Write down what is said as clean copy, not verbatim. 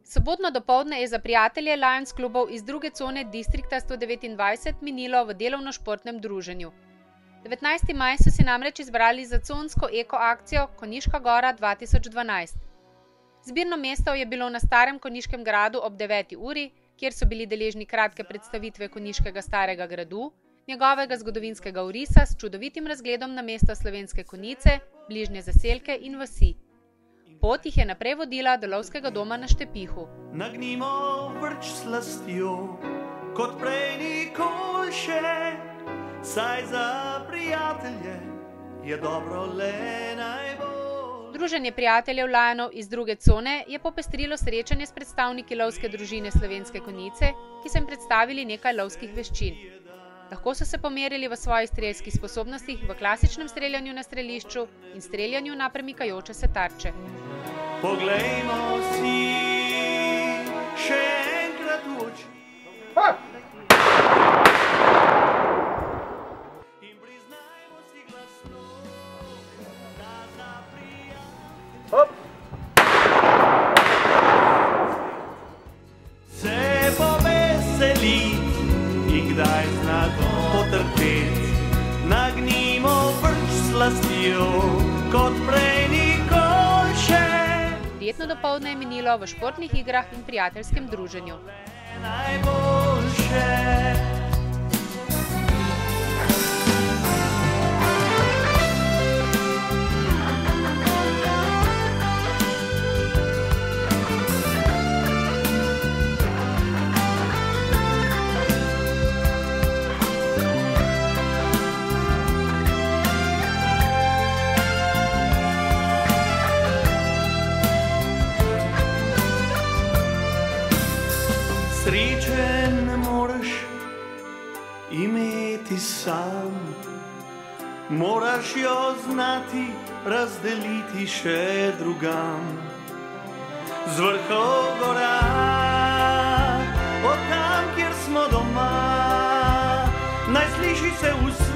Sobotno dopoldne je za prijatelje Lions klubov iz druge cone distrikta 129 minilo v delovno-športnem druženju. 19. maj so si namreč izbrali za consko eko akcijo Konjiška gora 2012. Zbirno mesto je bilo na starem Konjiškem gradu ob 9. uri, kjer so bili deležni kratke predstavitve Konjiškega starega gradu, njegovega zgodovinskega orisa s čudovitim razgledom na mesto Slovenske Konjice, bližnje zaselke in vasi. Pot jih je naprej vodila do lovskega doma na Štepihu. Nagnimo vrč slastjo, kot prej nikoli še, saj za prijatelje je dobro le najbolj. Druženje prijateljev Lionov iz druge cone je popestrilo srečanje s predstavniki lovske družine Slovenske Konjice, ki so jim predstavili nekaj lovskih veščin. Lahko so se pomerili v svojih strelskih sposobnostih v klasičnem streljanju na strelišču in streljanju na premikajoče se tarče. Poglejmo si še enkrat v oči in priznajmo si glasno, da za prijatelje se poveseli in kdaj zna potrpeti. Nagnimo vrč slastjo, kot prej nikoli še. Prijetno dopoldne je minilo v športnih igrah in prijateljskem druženju. Najboljše. Sreče ne moreš imeti sam, moraš jo znati razdeliti še drugam. Z vrhov gora, od tam, kjer smo doma, naj sliši se vse.